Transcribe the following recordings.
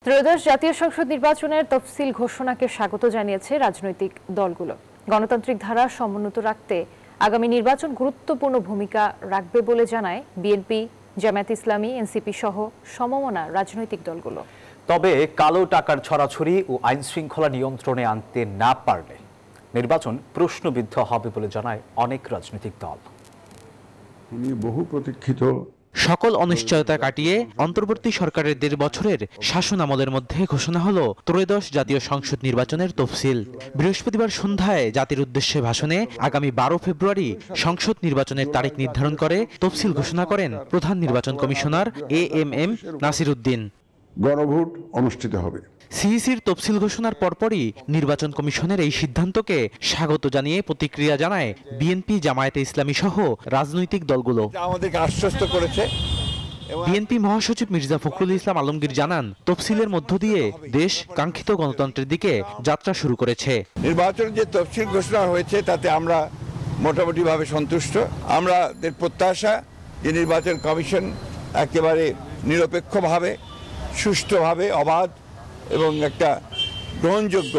ত্রয়োদশ জাতীয় সংসদ নির্বাচনের তফসিল ঘোষণাকে স্বাগত জানিয়েছে রাজনৈতিক দলগুলো। গণতান্ত্রিক ধারা সমুন্নত রাখতে আগামী নির্বাচন গুরুত্বপূর্ণ ভূমিকা রাখবে বলে জানায় বিএনপি, জামায়াত ইসলামী, এনসিপি সহ সমমনা রাজনৈতিক দলগুলো। তবে কালো টাকার ছড়াছড়ি ও আইন শৃঙ্খলা নিয়ন্ত্রণে আনতে না পারলে নির্বাচন প্রশ্নবিদ্ধ হবে বলে জানায় অনেক রাজনৈতিক দল। বহু প্রতীক্ষিত সকল অনিশ্চয়তা কাটিয়ে অন্তর্বর্তী সরকারের ১.৫ বছরের শাসন আমলের মধ্যে ঘোষণা হলো ত্রয়োদশ জাতীয় সংসদ নির্বাচনের তফসিল। বৃহস্পতিবার সন্ধ্যায় জাতির উদ্দেশ্যে ভাষণে আগামী ১২ ফেব্রুয়ারি সংসদ নির্বাচনের তারিখ নির্ধারণ করে তফসিল ঘোষণা করেন প্রধান নির্বাচন কমিশনার এএমএম নাসির উদ্দিন। গণভোট অনুষ্ঠিত হবে। সিইসির তফসিল ঘোষণার পরপরই নির্বাচন কমিশনের এই সিদ্ধান্তকে স্বাগত জানিয়ে প্রতিক্রিয়া জানায় বিএনপি, জামায়াতে ইসলামী সহ রাজনৈতিক দলগুলো। আমাদেরকে আশ্বস্ত করেছে। বিএনপি মহাসচিব মির্জা ফখরুল ইসলাম আলমগীর জানান, তফসিলের মধ্য দিয়ে দেশ কাঙ্ক্ষিত গণতন্ত্রের দিকে যাত্রা শুরু করেছে। নির্বাচনের যে তফসিল ঘোষণা হয়েছে তাতে আমরা মোটামুটিভাবে সন্তুষ্ট। আমাদের প্রত্যাশা যে নির্বাচন কমিশন একেবারে নিরপেক্ষভাবে, সুষ্ঠুভাবে, অবাধ এবং একটা গ্রহণযোগ্য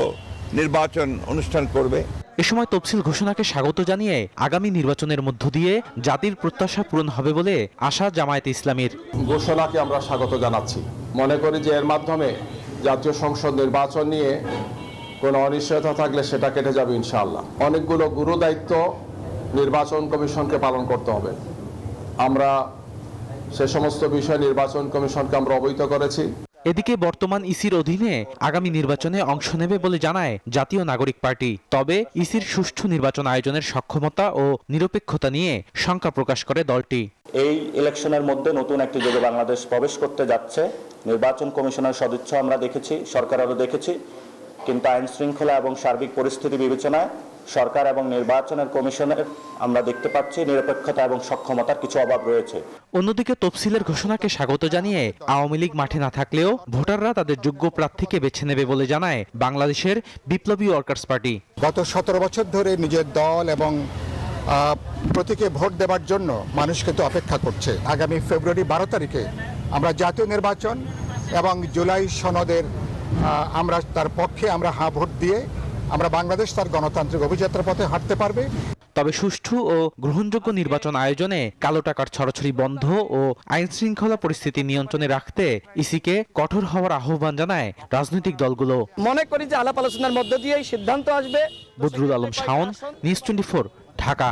নির্বাচন অনুষ্ঠান করবে। এ সময় তফসিল ঘোষণাকে স্বাগত জানিয়ে আগামী নির্বাচনের মধ্য দিয়ে জাতির প্রত্যাশা পূরণ হবে বলে আশা জামায়াতে ইসলামীর। ঘোষণাকে আমরা স্বাগত জানাচ্ছি। মনে করি যে এর মাধ্যমে জাতীয় সংসদ নির্বাচন নিয়ে কোনো অনিশ্চয়তা থাকলে সেটা কেটে যাবে ইনশাআল্লাহ। অনেকগুলো গুরু দায়িত্ব নির্বাচন কমিশনকে পালন করতে হবে। আমরা সে সমস্ত বিষয় নির্বাচন কমিশনকে আমরা অবহিত করেছি। এদিকে বর্তমান ইসির অধীনে আগামী নির্বাচনে অংশ নেবে বলে জানায় জাতীয় নাগরিক পার্টি। তবে ইসির সুষ্ঠু নির্বাচন আয়োজনের সক্ষমতা ও নিরপেক্ষতা নিয়ে শঙ্কা প্রকাশ করে দলটি। এই ইলেকশনের মধ্যে নতুন একটি যুগে বাংলাদেশ প্রবেশ করতে যাচ্ছে। নির্বাচন কমিশনের সদিচ্ছা আমরা দেখেছি, সরকারেরও দেখেছি, কিন্তু আইন শৃঙ্খলা এবং সার্বিক পরিস্থিতি বিবেচনায় সরকার এবং নির্বাচনের কমিশনের আমরা দেখতে পাচ্ছি নিরপেক্ষতা এবং সক্ষমতার কিছু অভাব রয়েছে। অন্যদিকে তফসিলের ঘোষণাকে স্বাগত জানিয়ে আওয়ামী লীগ মাঠে না থাকলেও ভোটাররা তাদের যোগ্য প্রার্থীকে বেছে নেবে বলে জানায় বাংলাদেশের বিপ্লবী ওয়ার্কার্স পার্টি। গত ১৭ বছর ধরে নিজের দল এবং প্রতীকে ভোট দেওয়ার জন্য মানুষ কিন্তু অপেক্ষা করছে। আগামী ফেব্রুয়ারি ১২ তারিখে আমরা জাতীয় নির্বাচন এবং জুলাই সনদের আমরা তার পক্ষে আমরা হ্যাঁ ভোট দিয়ে আমরা বাংলাদেশ তার গণতান্ত্রিক অভিযাত্রার পথে হাঁটতে পারবে। তবে সুষ্ঠু ও গ্রহণযোগ্য নির্বাচন আয়োজনে কালো টাকার ছড়াছড়ি বন্ধ ও আইন শৃঙ্খলা পরিস্থিতি নিয়ন্ত্রণে রাখতে ইসিকে কঠোর হওয়ার আহ্বান জানায় রাজনৈতিক দলগুলো। মনে করি যে আলাপ আলোচনার মধ্য দিয়ে সিদ্ধান্ত আসবে। বদরুল আলম শাওন, নিউজ 24, ঢাকা।